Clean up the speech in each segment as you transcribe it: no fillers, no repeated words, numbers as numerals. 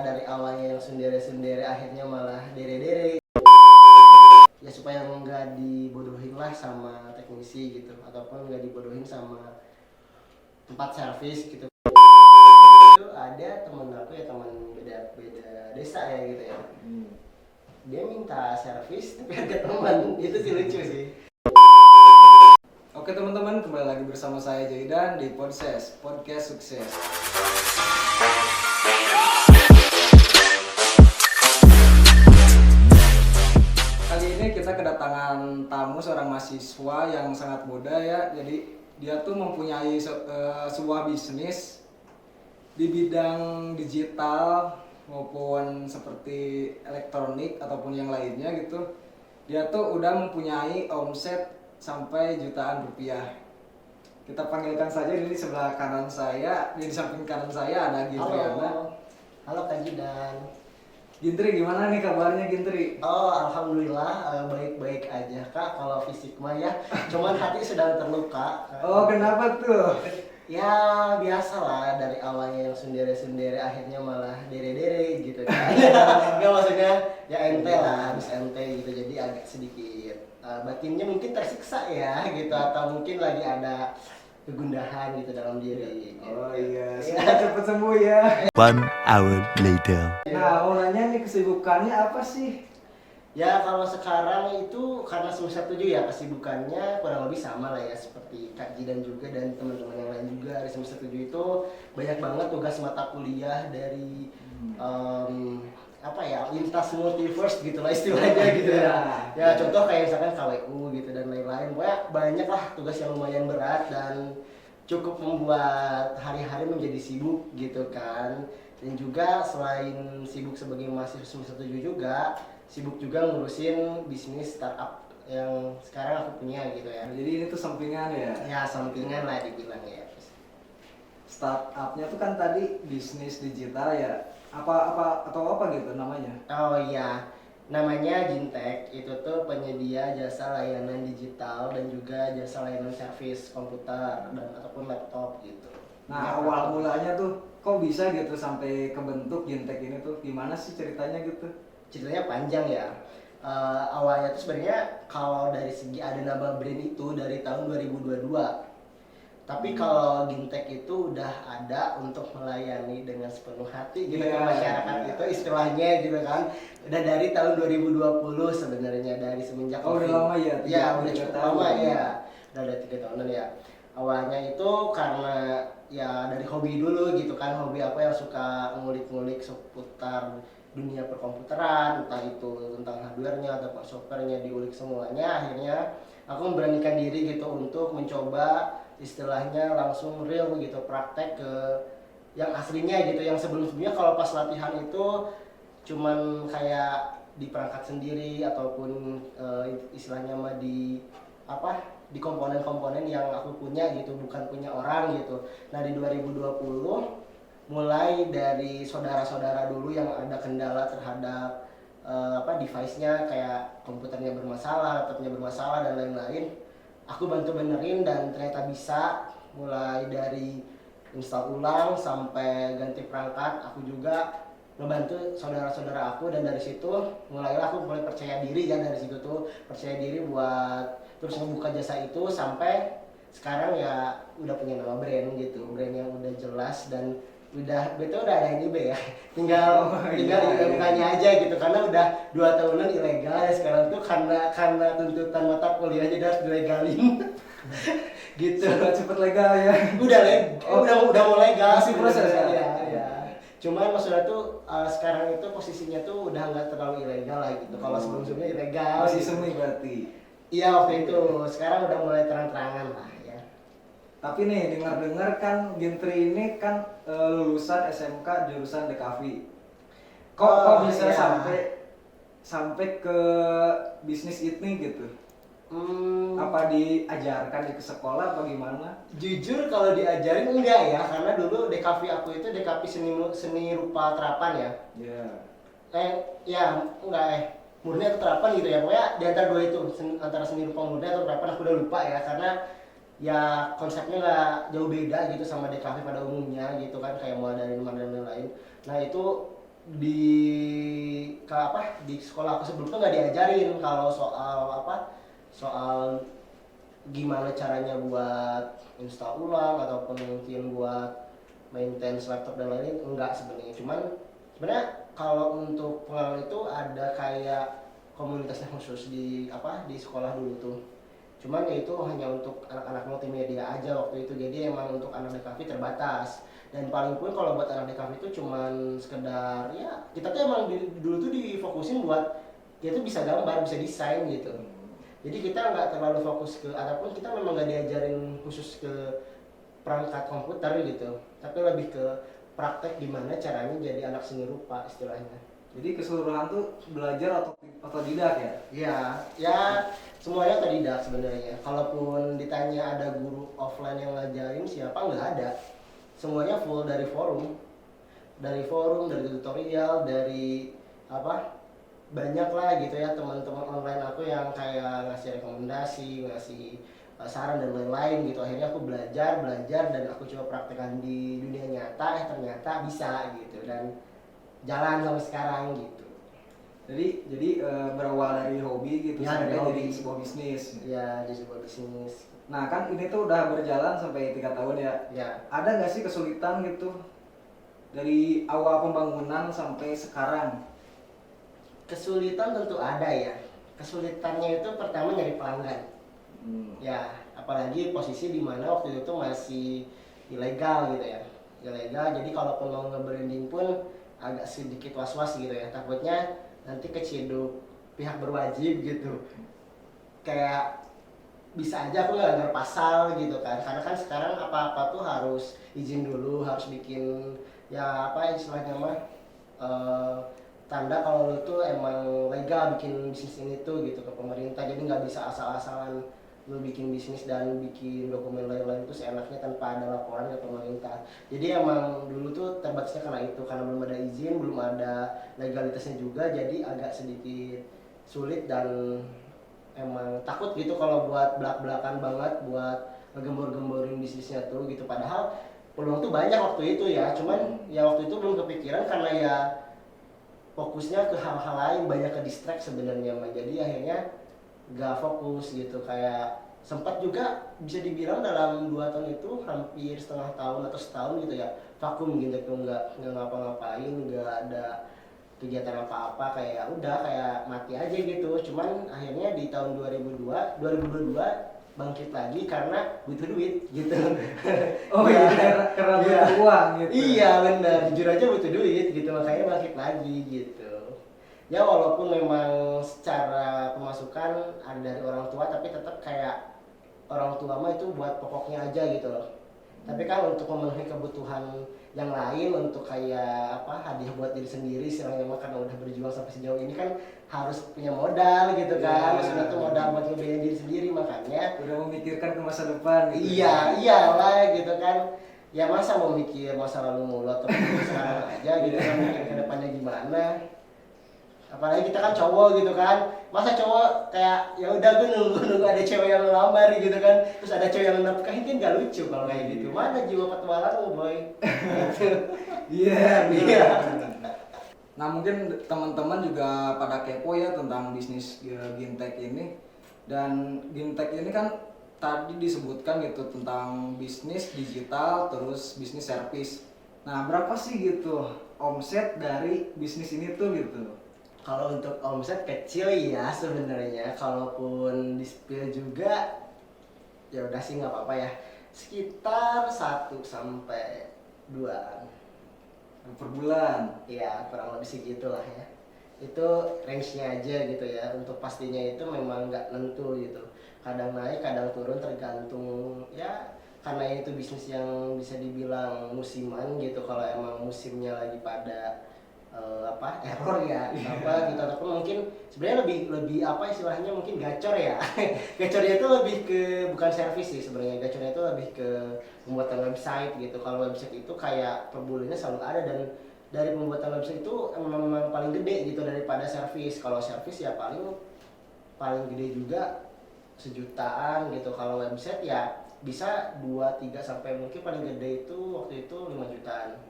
Dari awalnya yang sendiri-sendiri akhirnya malah dere-dere ya, supaya nggak dibodohin lah sama teknisi gitu, ataupun nggak dibodohin sama tempat servis gitu. Itu ada temen aku ya, teman beda desa ya gitu ya, dia minta servis tapi harga teman. Itu sih lucu sih. Oke teman-teman, kembali lagi bersama saya Jaidan di Podcast Sukses. Kali ini kita kedatangan tamu, seorang mahasiswa yang sangat muda ya. Jadi dia tuh mempunyai sebuah bisnis di bidang digital maupun seperti elektronik ataupun yang lainnya gitu. Dia tuh udah mempunyai omset sampai jutaan rupiah. Kita panggilkan saja di sebelah kanan saya, di samping kanan saya ada Gintriana. Halo Kak Jidan. Gintri, gimana nih kabarnya Gintri? Oh, alhamdulillah baik-baik aja Kak. Kalau fisik mah ya, cuman hati sedang terluka. Oh, kenapa tuh? Ya biasalah, dari awalnya yang sendiri-sendiri akhirnya malah dere-dere gitu kan. Nggak, maksudnya ya ente lah, habis ente gitu, jadi agak sedikit batinnya mungkin tersiksa ya gitu, atau mungkin lagi ada kegundahan gitu dalam diri gitu. Oh iya, semoga cepet sembuh ya. 1 hour later. Nah, mau nanya nih, kesibukannya apa sih? Ya kalau sekarang itu karena semester 7 ya, kesibukannya kurang lebih sama lah ya seperti Kak Jidan juga dan teman-teman yang lain juga. Di semester 7 itu banyak banget tugas mata kuliah dari apa ya, lintas multiverse gitu lah istilahnya gitu ya. Ya contoh kayak misalkan KWU gitu dan lain-lain. Pokoknya banyak lah tugas yang lumayan berat dan cukup membuat hari-hari menjadi sibuk gitu kan. Dan juga selain sibuk sebagai mahasiswa semester 7 juga sibuk juga ngurusin bisnis startup yang sekarang aku punya gitu ya. Jadi ini tuh sampingan ya? Ya sampingan lah dibilang ya. Startupnya tuh kan tadi bisnis digital ya? Apa gitu namanya? Oh iya, namanya Gintek. Itu tuh penyedia jasa layanan digital dan juga jasa layanan servis komputer dan ataupun laptop gitu. Nah, awal mulanya tuh kok bisa gitu sampai kebentuk Gintek ini tuh? Gimana sih ceritanya gitu? Ceritanya panjang ya. Awalnya tuh sebenarnya kalau dari segi ada nama brand itu dari tahun 2022. Tapi kalau Gintek itu udah ada untuk melayani dengan sepenuh hati gitu ke masyarakat itu istilahnya gitu kan. Udah dari tahun 2020 sebenarnya, dari semenjak udah lama ya? Ya udah cukup lama ya. Udah ada 3 tahunan ya. Awalnya itu karena ya dari hobi dulu gitu kan, hobi apa yang suka ngulik-ngulik seputar dunia perkomputeran, entah itu tentang hardware-nya atau software-nya, diulik semuanya. Akhirnya aku memberanikan diri gitu untuk mencoba istilahnya langsung real gitu, praktek ke yang aslinya gitu. Yang sebelum-sebelumnya kalau pas latihan itu cuman kayak di perangkat sendiri ataupun istilahnya mah di apa, di komponen-komponen yang aku punya gitu, bukan punya orang gitu. Nah di 2020 mulai dari saudara-saudara dulu yang ada kendala terhadap device-nya, kayak komputernya bermasalah, laptopnya bermasalah dan lain-lain. Aku bantu benerin dan ternyata bisa, mulai dari install ulang sampai ganti perangkat. Aku juga ngebantu saudara-saudara aku dan dari situ mulailah aku mulai percaya diri ya, dari situ tuh percaya diri buat terus membuka jasa itu sampai sekarang ya udah punya nama brand gitu, brand yang udah jelas dan udah betul, udah ada NIB ya, tinggal IMK-nya aja gitu, karena udah 2 tahunan ilegal ya sekarang tuh karena tuntutan mata kuliahnya harus dilegalin. Gitu. Cepet legal ya? Udah mau legal. Masih proses ya? Iya. Cuman maksudnya tuh sekarang itu posisinya tuh udah nggak terlalu ilegal lah gitu. Kalau sebelumnya ilegal. Masih gitu. semi berarti? Iya waktu itu. Sekarang udah mulai terang-terangan lah ya. Tapi nih dengar-dengar kan Gintri ini kan lulusan SMK jurusan DKV. Kok bisa iya. sampai ke bisnis ini gitu? Apa diajarkan di sekolah apa gimana? Jujur kalau diajarin enggak ya, karena dulu DKV aku itu DKV seni rupa terapan ya. Iya. Murni atau terapan gitu ya. Pokoknya di antara dua itu, antara seni rupa murni atau terapan, aku udah lupa ya, karena ya konsepnya nggak jauh beda gitu sama DKV pada umumnya gitu kan, kayak mulai dari nomor dan lain-lain. Nah itu di di sekolah aku sebelum tuh nggak diajarin kalau soal gimana caranya buat install ulang ataupun mungkin buat maintenance laptop dan lain-lain, enggak sebenarnya. Cuman sebenarnya kalau untuk pengalaman itu ada kayak komunitasnya khusus di sekolah dulu tuh. Cuman ya itu hanya untuk anak-anak multimedia aja waktu itu, jadi emang untuk anak DKV terbatas. Dan paling pun kalau buat anak DKV itu cuman sekedar ya kita tuh emang dulu tuh difokusin buat dia tuh bisa gambar, bisa desain gitu. Jadi kita nggak terlalu fokus ke, ataupun kita memang nggak diajarin khusus ke perangkat komputer gitu, tapi lebih ke praktek gimana caranya jadi anak seni rupa istilahnya. Jadi keseluruhan tuh belajar atau otodidak ya? Iya, ya semuanya otodidak sebenarnya. Kalaupun ditanya ada guru offline yang ngajarin siapa, nggak ada. Semuanya full dari forum, dari tutorial, dari banyak lah gitu ya teman-teman online aku yang kayak ngasih rekomendasi, ngasih saran dan lain-lain gitu. Akhirnya aku belajar dan aku coba praktekkan di dunia nyata, ternyata bisa gitu dan jalan sampai sekarang gitu. Jadi berawal dari hobi gitu Ya, dari sampai hobi. jadi sebuah bisnis. Ya, jadi sebuah bisnis. Nah kan ini tuh udah berjalan sampai 3 tahun ya. Ya, Ada nggak sih kesulitan gitu dari awal pembangunan sampai sekarang? kesulitan tentu ada ya. Kesulitannya itu pertama nyari pelanggan. Ya, apalagi posisi di mana waktu itu masih ilegal gitu ya. Ilegal, jadi kalaupun mau nge-branding pun agak sedikit was-was gitu ya. Takutnya nanti keciduk pihak berwajib gitu. Kayak bisa aja aku nggak pasal gitu kan, karena kan sekarang apa-apa tuh harus izin dulu, harus bikin ya istilahnya mah eh, tanda kalau lu tuh emang legal bikin bisnis ini tuh gitu ke pemerintah. Jadi nggak bisa asal-asalan lu bikin bisnis dan bikin dokumen lain-lain itu seenaknya tanpa ada laporan ke pemerintah. Jadi emang dulu tuh terbatasnya karena itu, karena belum ada izin, belum ada legalitasnya juga, jadi agak sedikit sulit dan emang takut gitu kalau buat belak-belakan banget buat ngegembor-gemborin bisnisnya tuh gitu. Padahal peluang tuh banyak waktu itu ya, cuman ya waktu itu belum kepikiran karena ya fokusnya ke hal-hal lain, banyak ke distract sebenarnya mah. Jadi akhirnya gak fokus gitu. Kayak sempat juga bisa dibilang dalam 2 tahun itu hampir setengah tahun atau setahun gitu ya vakum gitu, nggak ngapa-ngapain, nggak ada kegiatan apa-apa, kayak udah kayak mati aja gitu. Cuman akhirnya di tahun 2022 bangkit lagi karena butuh duit gitu. Oh iya, karena Iya. butuh uang gitu. Iya benar, jujur aja butuh duit gitu, makanya bangkit lagi gitu. Ya walaupun memang secara pemasukan ada dari orang tua, tapi tetap kayak orang tua mah itu buat pokoknya aja gitu loh. Tapi kan untuk memenuhi kebutuhan yang lain, untuk kayak hadiah buat diri sendiri istilahnya mah, karena udah berjuang sampai sejauh ini kan harus punya modal gitu kan. Iya. Maksudnya tuh modal buat ngebiayain diri sendiri, makanya Udah memikirkan ke masa depan gitu. iyalah gitu kan. Ya masa mau mikir masa lalu mulu, atau sekarang aja gitu kan, mikir ke depannya gimana. Apalagi kita kan cowok gitu kan, masa cowok kayak ya udah gue nunggu ada cewek yang ngelamar gitu kan, terus ada cewek yang nafkahin, kan gak lucu kalau kayak gitu. Mana jiwa petualang boy. Gitu. Iya, Iya. Nah mungkin teman-teman juga pada kepo ya tentang bisnis Gintek ini. Dan Gintek ini kan tadi disebutkan gitu tentang bisnis digital terus bisnis servis. Nah berapa sih gitu omset dari bisnis ini tuh gitu? Kalau untuk omset kecil ya sebenarnya, kalaupun di spill juga ya udah sih nggak apa-apa ya, sekitar 1 sampai 2 Per bulan. ya, kurang lebih segitulah ya. Itu range-nya aja gitu ya. Untuk pastinya itu memang nggak nentu gitu, kadang naik kadang turun tergantung ya, karena itu bisnis yang bisa dibilang musiman gitu. Kalau emang musimnya lagi pada error ya gitu, ataupun mungkin sebenarnya lebih istilahnya mungkin gacor ya. Gacornya itu lebih ke bukan servis sih sebenarnya, gacornya itu lebih ke pembuatan website gitu. Kalau website itu kayak per bulannya selalu ada, dan dari pembuatan website itu memang paling gede gitu daripada servis. Kalau servis ya paling gede juga sejutaan gitu. Kalau website ya bisa 2, 3 sampai mungkin paling gede itu waktu itu 5 jutaan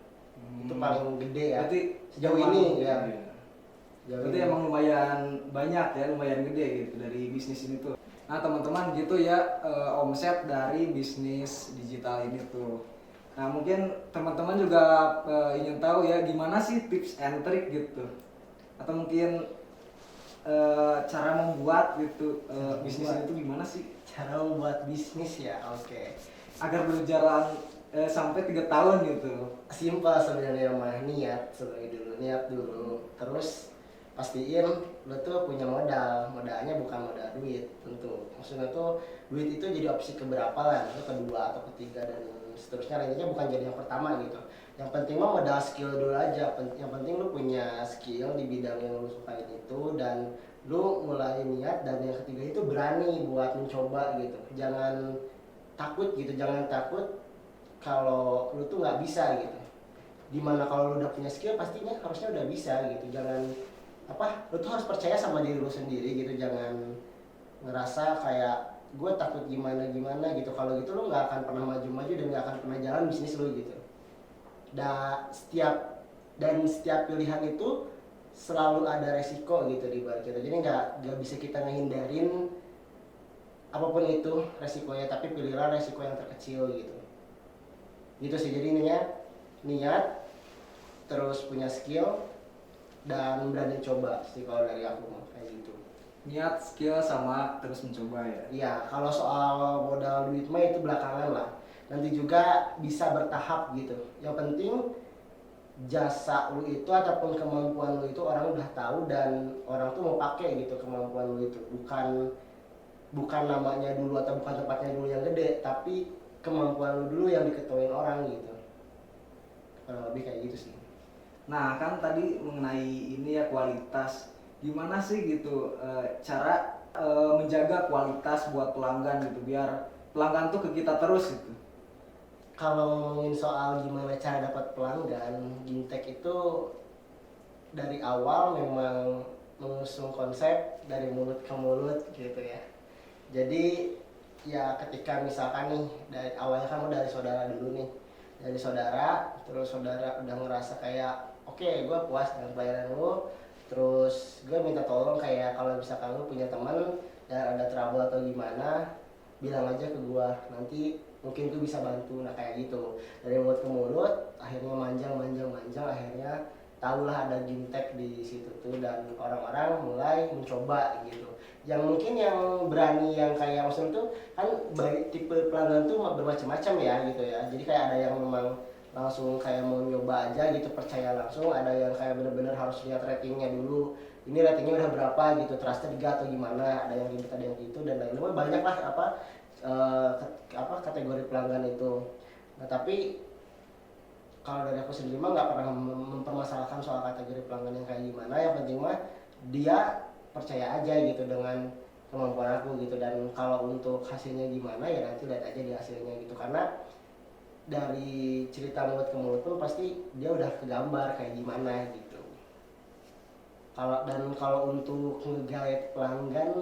Itu paling gede ya. Berarti Sejauh emang- ini ya. iya. Sejauh Berarti ini. emang lumayan banyak ya, lumayan gede gitu dari bisnis ini tuh. Nah teman-teman gitu ya omset dari bisnis digital ini tuh. Nah mungkin teman-teman juga ingin tahu ya gimana sih tips and trick gitu, atau mungkin cara membuat gitu bisnis itu gimana sih Cara membuat bisnis ya, oke. agar berjalan sampai 3 tahun gitu. Simpel sebenarnya mah, niat dulu, terus pastiin lo tuh punya modalnya bukan modal duit tentu. Maksudnya tuh duit itu jadi opsi keberapa lah, itu kedua atau ketiga dan seterusnya, intinya bukan jadi yang pertama gitu. Yang penting mah modal skill dulu aja. Yang penting lu punya skill di bidang yang lu sukain itu dan lu mulai niat, dan yang ketiga itu berani buat mencoba gitu. Jangan takut gitu, jangan takut kalau lu tuh nggak bisa gitu. Dimana kalau lu udah punya skill pastinya harusnya udah bisa gitu. Jangan lu tuh harus percaya sama diri lu sendiri gitu. Jangan ngerasa kayak gue takut gimana gitu. Kalau gitu lu nggak akan pernah maju-maju dan nggak akan pernah jalan bisnis lu gitu. Setiap pilihan itu selalu ada resiko gitu di balik kita. Jadi nggak bisa kita ngehindarin apapun itu resikonya, tapi pilihlah resiko yang terkecil gitu. Gitu sih, jadi intinya niat, terus punya skill, dan berani coba sih kalau dari aku mah kayak gitu. Niat, skill, sama terus mencoba ya. Iya, kalau soal modal duit mah itu belakangan lah. Nanti juga bisa bertahap gitu. Yang penting jasa lu itu ataupun kemampuan lu itu orang udah tahu dan orang tuh mau pakai gitu kemampuan lu itu. Bukan namanya dulu atau bukan tempatnya dulu yang gede, tapi kemampuan lu dulu yang diketahuin orang gitu. Lebih kayak gitu sih. Nah kan tadi mengenai ini ya kualitas, gimana sih gitu cara menjaga kualitas buat pelanggan gitu biar pelanggan tuh ke kita terus gitu. Kalau ngomongin soal gimana cara dapat pelanggan, Gintek itu dari awal memang mengusung konsep dari mulut ke mulut gitu ya. Jadi ya ketika misalkan nih dari awalnya kamu dari saudara dulu nih, dari saudara, terus saudara udah ngerasa kayak oke, gue puas dengan pelayanan lu, terus gue minta tolong kayak kalau misalkan lu punya teman dan ada trouble atau gimana, bilang aja ke gue, nanti mungkin gue bisa bantu. Nah kayak gitu, dari mulut ke mulut akhirnya manjang, akhirnya tahulah ada Gintek di situ tuh, dan orang-orang mulai mencoba gitu. Yang mungkin yang berani, yang kayak maksudnya tuh kan baik tipe pelanggan tuh bermacam-macam ya gitu ya. Jadi kayak ada yang memang langsung kayak mau nyoba aja gitu, percaya langsung. Ada yang kayak bener-bener harus lihat ratingnya dulu, ini ratingnya udah berapa gitu, trusted gak atau gimana. Ada yang gitu, ada yang gitu, dan lain-lain. Banyak lah kategori pelanggan itu. Nah tapi kalau dari aku sendiri mah nggak pernah mempermasalahkan soal kategori pelanggan yang kayak gimana. Yang penting mah dia percaya aja gitu dengan kemampuan aku gitu. Dan kalau untuk hasilnya gimana ya nanti lihat aja di hasilnya gitu. Karena dari cerita mulut ke mulut pun pasti dia udah kegambar kayak gimana gitu. Kalau untuk nge-guide pelanggan,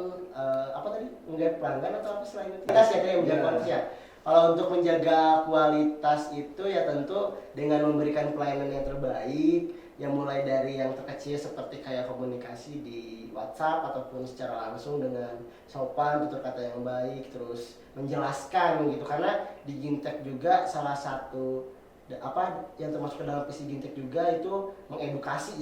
nge-guide pelanggan atau apa selain itu? Kualitas ya, yang menjaga kualitas ya. Kalau untuk menjaga kualitas itu ya tentu dengan memberikan pelayanan yang terbaik, yang mulai dari yang terkecil seperti kayak komunikasi di WhatsApp ataupun secara langsung dengan sopan, tutur kata yang baik, terus menjelaskan gitu. Karena di Gintek juga salah satu yang termasuk ke dalam visi Gintek juga itu mengedukasi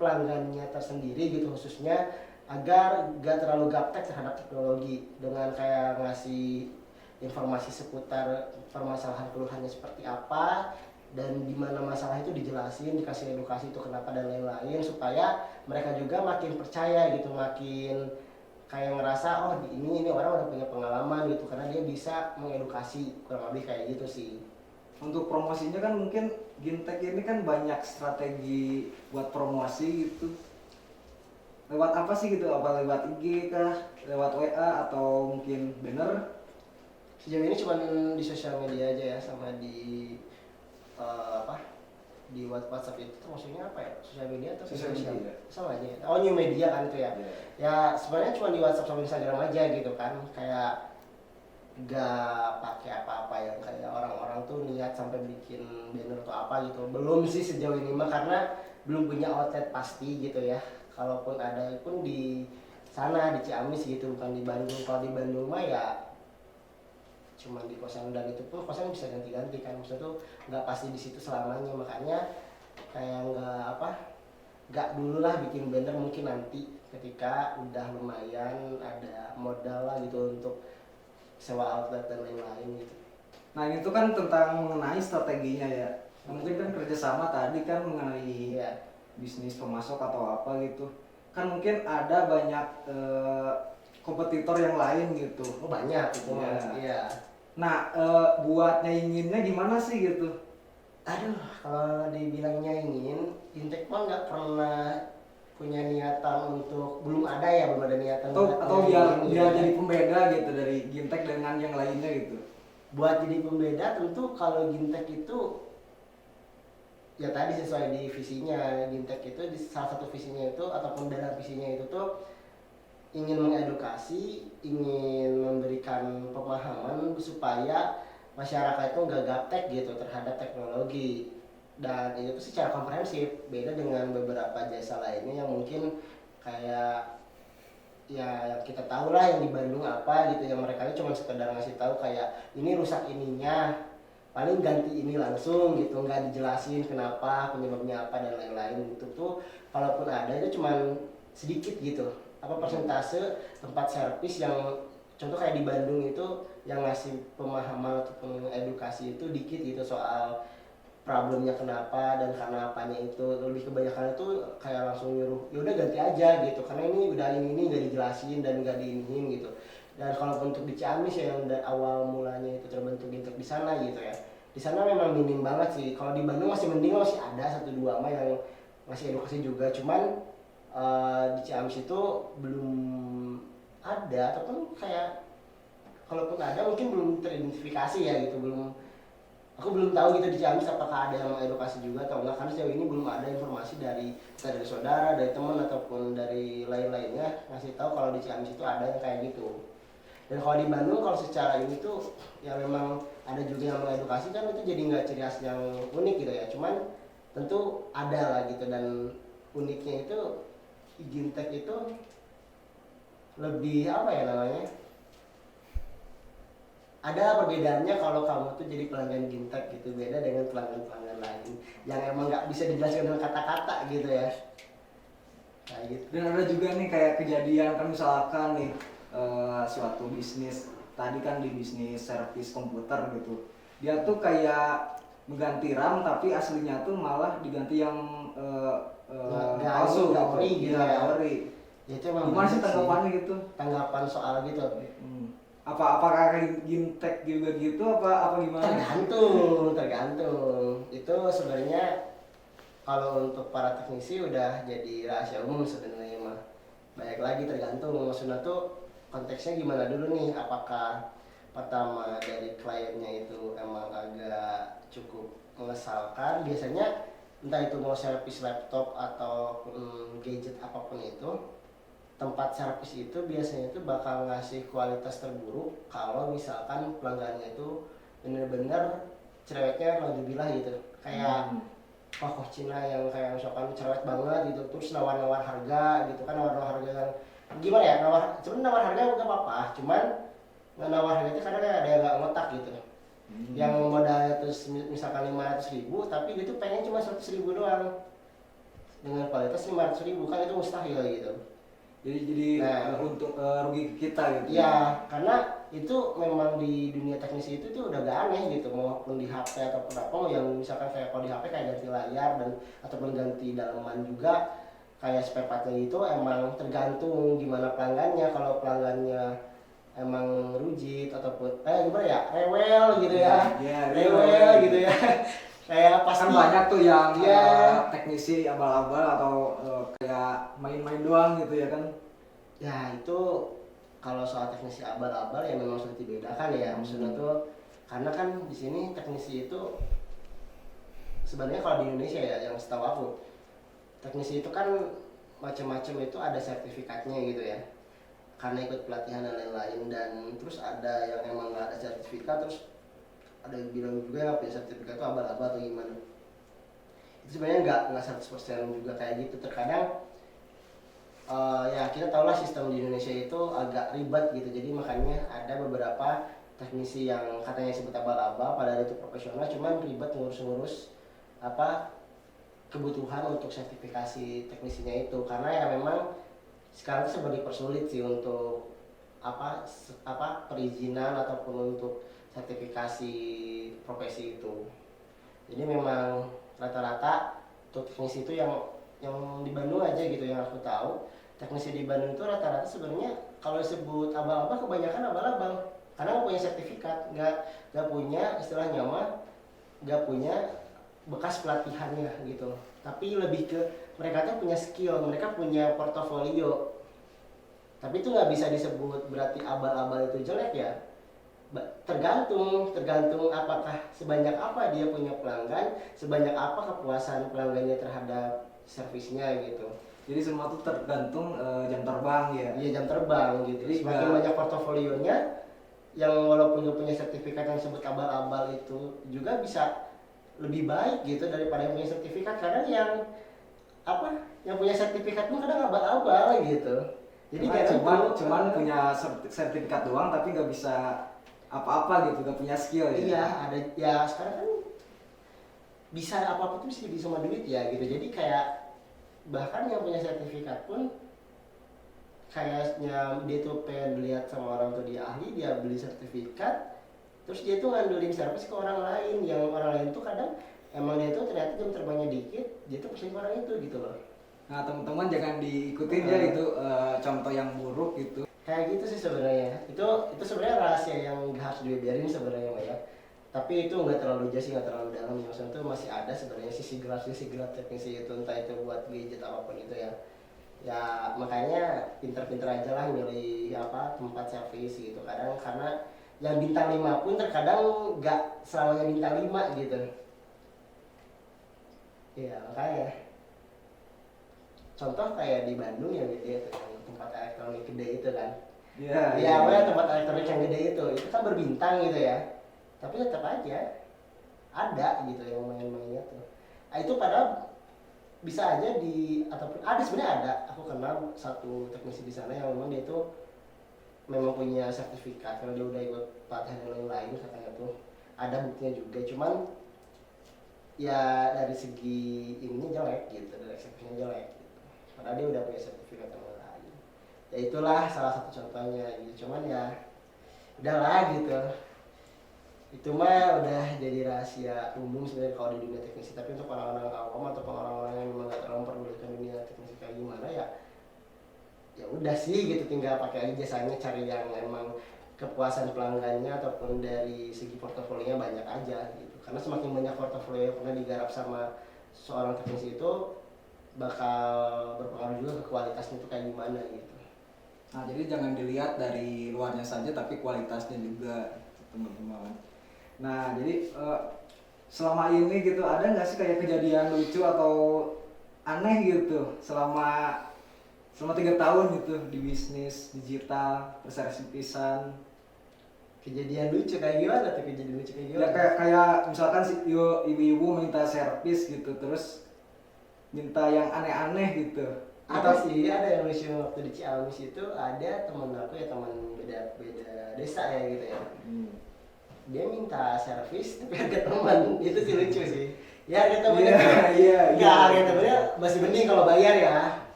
pelanggannya tersendiri gitu, khususnya agar gak terlalu gaptek terhadap teknologi, dengan kayak ngasih informasi seputar permasalahan keluhannya seperti apa, dan di mana masalah itu dijelasin, dikasih edukasi itu kenapa dan lain-lain, supaya mereka juga makin percaya gitu, makin kayak ngerasa oh ini orang udah punya pengalaman gitu, karena dia bisa mengedukasi, kurang lebih kayak gitu sih. Untuk promosinya kan mungkin Gintek ini kan banyak strategi buat promosi gitu. Lewat apa sih gitu? Apa lewat IG kah? Lewat WA atau mungkin banner? Sejauh ini cuma di sosial media aja ya, sama di di WhatsApp itu maksudnya apa ya? Sosial media atau Sosial media. Sama aja ya. Oh, new media kan itu ya. Yeah. Ya sebenarnya cuma di WhatsApp sama Instagram aja gitu kan. Kayak nggak pakai apa-apa yang kayak orang-orang tuh niat sampai bikin banner atau apa gitu. Belum sih sejauh ini mah, karena belum punya outlet pasti gitu ya. Kalaupun ada pun di sana di Ciamis gitu, bukan di Bandung. Kalau di Bandung mah ya cuman di kosan, dan itu pun kosan bisa ganti-ganti kan, maksudnya tuh nggak pasti di situ selamanya. Makanya kayak nggak dulu lah bikin banner, mungkin nanti ketika udah lumayan ada modal lah gitu untuk sewa outlet dan lain-lain gitu. Nah ini tuh kan tentang mengenai strateginya ya. Nah, mungkin kan kerjasama tadi kan mengenai Iya. bisnis pemasok atau apa gitu. Kan mungkin ada banyak kompetitor yang lain gitu. Oh banyak itu Iya. mah. Iya. Nah buat nyainginnya gimana sih gitu? Aduh, kalau dibilang nyaingin, Gintek mah nggak pernah punya niatan untuk, belum ada niatan buat Atau biar nyaingin biar gitu. jadi pembeda gitu dari Gintek dengan yang lainnya gitu. Buat jadi pembeda tentu kalau Gintek itu ya tadi sesuai di visinya. Gintek itu di salah satu visinya itu ataupun dalam visinya itu tuh ingin mengedukasi, ingin memberikan pemahaman supaya masyarakat itu nggak gaptek gitu terhadap teknologi, dan itu tuh secara komprehensif. Beda dengan beberapa jasa lainnya yang mungkin kayak ya yang kita tahu lah yang di Bandung apa gitu, yang mereka cuma sekedar ngasih tahu kayak ini rusak ininya, paling ganti ini langsung gitu, nggak dijelasin kenapa, penyebabnya apa dan lain-lain. Itu tuh kalaupun ada itu cuman sedikit gitu, apa persentase tempat servis yang contoh kayak di Bandung itu yang ngasih pemahaman ataupun edukasi itu dikit gitu soal problemnya kenapa dan karena apanya. Itu lebih kebanyakan itu kayak langsung nyuruh ya udah ganti aja gitu, karena ini udah ini nggak dijelasin dan nggak diiniin gitu. Dan kalau untuk di Ciamis ya, yang dari awal mulanya itu terbentuk Gintek di sana gitu ya, di sana memang minim banget sih. Kalau di Bandung masih mending, masih ada satu dua mah yang masih edukasi juga, cuman di Ciamis itu belum ada, ataupun kayak kalaupun ada mungkin belum teridentifikasi ya gitu. Aku belum tahu gitu di Ciamis apakah ada yang mengedukasi juga atau enggak, karena sejauh ini belum ada informasi dari saudara, dari teman ataupun dari lain-lainnya ngasih tahu kalau di Ciamis itu ada yang kayak gitu. Dan kalau di Bandung, kalau secara ini tuh ya memang ada juga yang mengedukasi kan, itu jadi nggak ciri khas yang unik gitu ya, cuman tentu ada lah gitu. Dan uniknya itu Gintek itu lebih apa ya namanya, ada perbedaannya kalau kamu tuh jadi pelanggan Gintek gitu, beda dengan pelanggan-pelanggan lain yang emang nggak bisa dijelaskan dengan kata-kata gitu ya. Nah gitu. Dan ada juga nih kayak kejadian kan misalkan nih suatu bisnis tadi kan di bisnis servis komputer gitu, dia tuh kayak mengganti RAM tapi aslinya tuh malah diganti yang palsu nggak gitu. ori gitu Iya, ya. ori. Ya itu emang Gimana sih banyak tanggapannya gitu? tanggapan soal gitu. Apakah Gintek juga gitu apa gimana? Tergantung. Itu sebenarnya kalau untuk para teknisi udah jadi rahasia umum sebenarnya mah. Baik lagi tergantung, maksudnya tuh konteksnya gimana dulu nih. Apakah pertama dari kliennya itu emang agak cukup mengesalkan, biasanya entah itu mau servis laptop atau gadget apapun itu, tempat servis itu biasanya itu bakal ngasih kualitas terburuk kalau misalkan pelanggannya itu bener-bener cerewetnya naudzubillah gitu, kayak kokoh Cina yang kayak misalkan cerewet banget gitu, terus nawar-nawar harga gitu kan. Nawar-nawar harga yang gimana ya, sebenarnya nawar harga nggak apa-apa, cuman nawar harga itu kadang ada yang nggak ngotak gitu. Yang modalnya terus misalkan 500.000 tapi dia tuh pengen cuma 100.000 doang dengan kualitas 500.000, kan itu mustahil gitu. Jadi Nah, untuk rugi ke kita gitu. Iya, karena itu memang di dunia teknisi itu tuh udah gak aneh gitu, maupun di HP ataupun apa, yang misalkan kayak kalau di HP kayak ganti layar dan ataupun ganti daleman juga kayak spare partnya itu emang tergantung gimana pelanggannya. Kalau pelanggannya emang rujit ataupun gimana ya, rewel gitu ya, Iya, rewel gitu ya. Kayak pasti Kan banyak tuh yang Iya. teknisi abal-abal atau kayak main-main doang gitu ya kan. Ya itu kalau soal teknisi abal-abal ya memang sudah dibedakan ya, maksudnya tuh karena kan di sini teknisi itu sebenarnya kalau di Indonesia ya, yang setahu aku teknisi itu kan macam-macam, itu ada sertifikatnya gitu ya. karena ikut pelatihan dan lain-lain. Dan terus ada yang emang nggak ada sertifikat, terus ada yang bilang juga nggak punya sertifikat itu abal-abal atau gimana. Itu sebenarnya nggak 100% juga kayak gitu. Terkadang ya kita tahu lah sistem di Indonesia itu agak ribet gitu, jadi makanya ada beberapa teknisi yang katanya disebut abal-abal padahal itu profesional, cuman ribet ngurus-ngurus apa kebutuhan untuk sertifikasi teknisinya itu, karena ya memang sekarang itu sebagai dipersulit sih untuk perizinan ataupun untuk sertifikasi profesi itu. Jadi memang rata-rata untuk teknisi itu yang di Bandung aja gitu yang aku tahu, teknisi di Bandung itu rata-rata sebenarnya kalau disebut abal-abal kebanyakan abal-abal karena nggak punya sertifikat, nggak punya istilahnya mah nggak punya bekas pelatihannya gitu. Tapi lebih ke mereka tuh punya skill, mereka punya portofolio. Tapi itu nggak bisa disebut berarti abal-abal itu jelek ya. Tergantung apakah sebanyak apa dia punya pelanggan, sebanyak apa kepuasan pelanggannya terhadap servisnya gitu. Jadi semua tuh tergantung jam terbang ya. Iya, jam terbang gitu. Jadi Semakin banyak portofolionya yang walaupun nggak punya sertifikat yang disebut abal-abal itu juga bisa lebih baik gitu daripada yang punya sertifikat. Kadang yang punya sertifikat pun kadang abal-abal gitu. Jadi cuman punya sertifikat doang tapi nggak bisa apa-apa gitu, nggak punya skill ya. Iya, ada ya sekarang kan bisa apa-apa tuh bisa jadi sama duit ya gitu. Jadi kayak bahkan yang punya sertifikat pun kayaknya dia tuh pengen lihat sama orang tuh dia ahli, dia beli sertifikat, terus dia tuh ngandelin servis ke orang lain, yang orang lain tuh kadang emang dia tuh ternyata jam terbangnya dikit, dia tuh pesen orang itu gitu loh. Nah teman-teman jangan diikutin ya itu contoh yang buruk gitu. Kayak gitu sih sebenarnya. Itu sebenarnya rahasia yang gak harus dibiarin sebenarnya Mbak ya. Tapi itu nggak terlalu jauh sih, nggak terlalu dalam. Maksudnya tuh masih ada sebenarnya sisi gelap teknisi itu, entah itu buat gadget apapun itu ya. Ya makanya pinter-pinter aja lah milih tempat servis gitu. Kadang karena yang bintang 5 pun terkadang nggak selamanya bintang 5 gitu. Iya makanya. Contoh kayak di Bandung yang gede itu, yang tempat elektronik gede itu kan. Iya, tempat elektronik yang gede itu kan berbintang gitu ya. Tapi tetap aja ada gitu yang main-mainnya tuh. Nah, itu padahal bisa aja ataupun ada sebenarnya ada. Aku kenal satu teknisi di sana yang memang dia tuh memang punya sertifikat karena dia udah ikut pelatihan dan lain-lain katanya tuh. Ada buktinya juga, cuman ya dari segi ininya jelek gitu, dari eksekusinya jelek gitu. Padahal dia udah punya sertifikat yang lain. Ya itulah salah satu contohnya gitu. Cuman ya udahlah gitu. Itu mah udah jadi rahasia umum sebenarnya kalau di dunia teknisi. Tapi untuk orang-orang awam atau orang-orang yang memang gak terlalu memperdulikan dunia teknisi kayak gimana ya udah sih gitu, tinggal pakai aja jasanya, cari yang emang kepuasan pelanggannya ataupun dari segi portofolionya banyak aja gitu. Karena semakin banyak portofolio yang pernah digarap sama seorang teknisi itu bakal berpengaruh juga ke kualitasnya itu kayak gimana gitu. Nah jadi jangan dilihat dari luarnya saja tapi kualitasnya juga teman-teman. Nah jadi selama ini gitu ada nggak sih kayak kejadian lucu atau aneh gitu selama 3 tahun gitu di bisnis digital perservisan? Kejadian lucu kayak gimana tuh? Kejadian lucu kayak gimana? Ya kayak misalkan si ibu-ibu minta servis gitu terus minta yang aneh-aneh gitu. Ada sih, ada yang lucu waktu di Ciamis itu, ada temen aku ya, teman beda desa ya gitu ya. Dia minta servis tapi harga teman, itu sih lucu sih. Ya harga temannya harga temannya masih mending kalau bayar ya.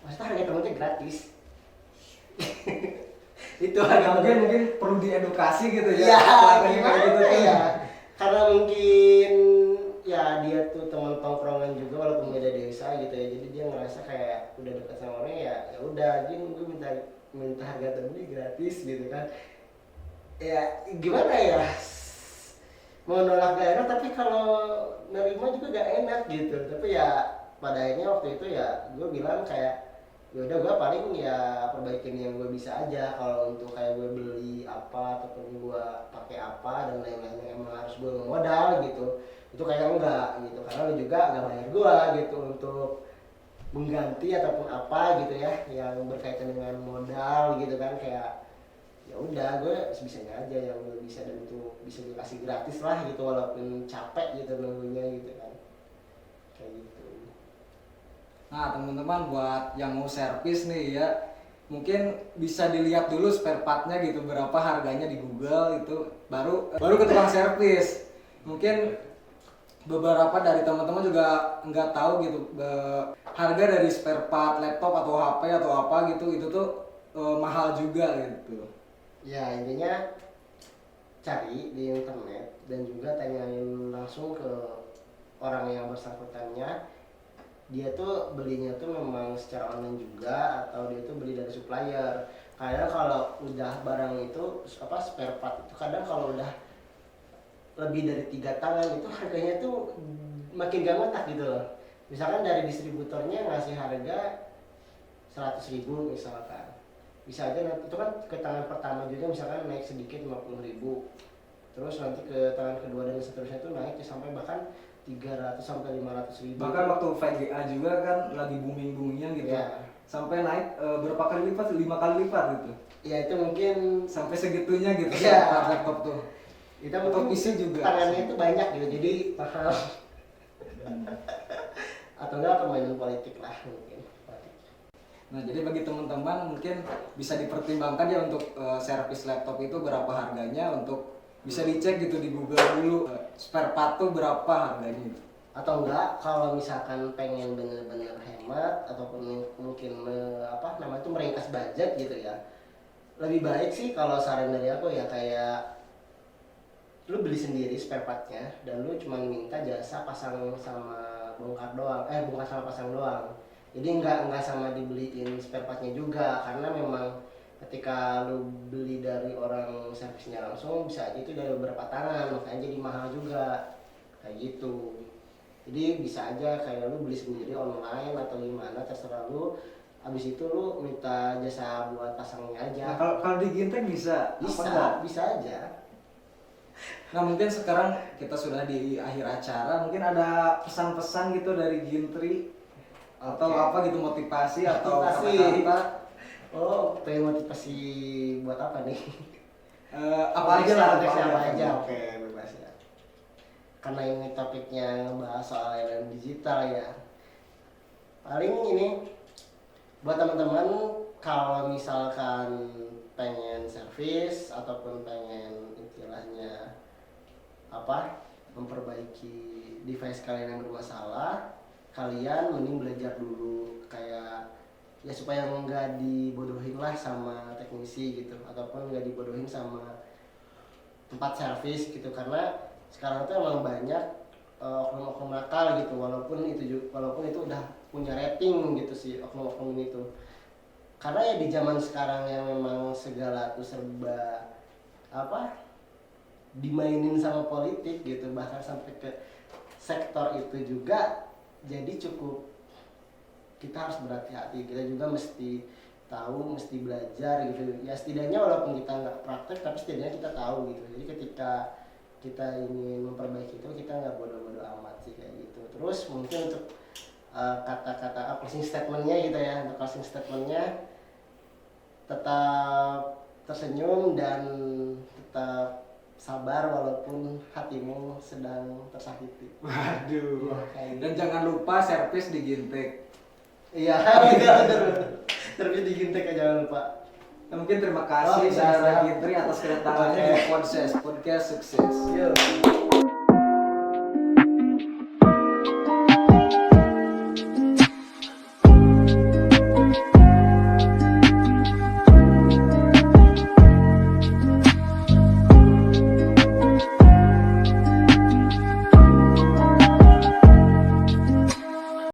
Maksudnya harga temannya gratis. Itu harga mungkin perlu diedukasi gitu ya. Ya, kayak gitu tuh. Ya. Karena mungkin ya dia tuh teman tongkrongan juga walaupun beda desa gitu ya, jadi dia ngerasa kayak udah dekat sama orangnya, ya udah gini gue minta harga temennya gratis gitu kan. Ya gimana ya, mau nolak gak enak tapi kalau nerima juga gak enak gitu. Tapi ya pada akhirnya waktu itu ya gue bilang kayak ya udah gue paling ya perbaikin yang gue bisa aja. Kalau untuk kayak gue beli apa ataupun gue pakai apa dan lain-lain yang emang harus gue modal gitu, itu kayak enggak gitu, karena lu juga gak bayar gue gitu untuk mengganti ataupun apa gitu ya yang berkaitan dengan modal gitu kan, kayak ya udah gue sebisanya aja yang gue bisa, dan itu bisa dikasih gratis lah gitu walaupun capek gitu nunggunya gitu kan, kayak gitu. Nah teman-teman buat yang mau servis nih ya, mungkin bisa dilihat dulu spare partnya gitu berapa harganya di Google itu, baru ke tukang servis. Mungkin beberapa dari teman-teman juga nggak tahu gitu harga dari spare part laptop atau HP atau apa gitu, itu tuh mahal juga gitu. Ya intinya cari di internet dan juga tanyain langsung ke orang yang bersangkutannya, dia tuh belinya tuh memang secara online juga atau dia tuh beli dari supplier. Kadang kalau udah barang itu apa spare part itu kadang kalau udah lebih dari 3 tangan itu harganya tuh makin gak ngetak gitu loh. Misalkan dari distributornya ngasih harga 100.000 misalkan, bisa aja nanti itu kan ke tangan pertama juga misalkan naik sedikit 50.000, terus nanti ke tangan kedua dan seterusnya tuh naik sampai bahkan 300 sampai 500.000. Bahkan waktu VGA juga kan lagi booming-boomingnya gitu, Ya. sampai naik berapa kali lipat, 5 kali lipat gitu, Ya itu mungkin sampai segitunya gitu Iya. spare part laptop tuh. kita Atau mungkin PC juga tangannya itu banyak gitu jadi mahal. Atau enggak permainan politik lah mungkin. Nah, jadi bagi teman-teman mungkin bisa dipertimbangkan ya untuk servis laptop itu berapa harganya, untuk bisa dicek gitu di Google dulu spare part tuh berapa harganya gitu. Atau enggak kalau misalkan pengen bener-bener hemat ataupun mungkin apa namanya itu meringkas budget gitu ya, lebih baik sih kalau saran dari aku ya kayak lu beli sendiri spare partnya dan lu cuma minta jasa pasang sama bongkar doang, bongkar sama pasang doang. Jadi nggak sama dibeliin spare partnya juga, karena memang ketika lu beli dari orang servisnya langsung bisa aja itu dari beberapa tangan, makanya jadi mahal juga kayak gitu. Jadi bisa aja kayak lu beli sendiri online atau gimana terserah lu, habis itu lu minta jasa buat pasangnya aja. Nah, kalau di Gintek bisa apa bisa enggak? bisa aja. Nah, mungkin sekarang kita sudah di akhir acara, mungkin ada pesan-pesan gitu dari Gintri atau Oke. apa gitu, motivasi atau Motivasi. kata-kata. Oh, pengen motivasi buat apa nih? Apa aja lah, Konteksnya apa apa aja. Oke, bebas ya. Karena ini topiknya ngebahas soal era digital ya. Paling ini buat teman-teman kalau misalkan pengen servis ataupun pengen istilahnya apa memperbaiki device kalian yang bermasalah, kalian mending belajar dulu kayak ya supaya nggak dibodohin lah sama teknisi gitu ataupun nggak dibodohin sama tempat servis gitu, karena sekarang tuh emang banyak oknum-oknum nakal gitu walaupun itu udah punya rating gitu sih oknum-oknum itu, karena ya di zaman sekarang yang memang segala tuh serba apa dimainin sama politik gitu, bahkan sampai ke sektor itu juga, jadi cukup kita harus berhati-hati, kita juga mesti tahu, mesti belajar gitu ya, setidaknya walaupun kita nggak praktek tapi setidaknya kita tahu gitu. Jadi ketika kita ingin memperbaiki itu kita nggak bodoh-bodoh amat sih kayak gitu. Terus mungkin untuk kata-kata closing statementnya gitu ya, untuk closing statementnya tetap tersenyum dan tetap sabar walaupun hatimu sedang tersakiti. Waduh. Ya, kayak gitu. Dan jangan lupa servis di Gintek. Iya, benar. Terus di Gintek aja jangan lupa. Nah, mungkin terima Oh, kasih siap. dari Gintri atas kedatangannya Oke. di podcast sukses. Yuk.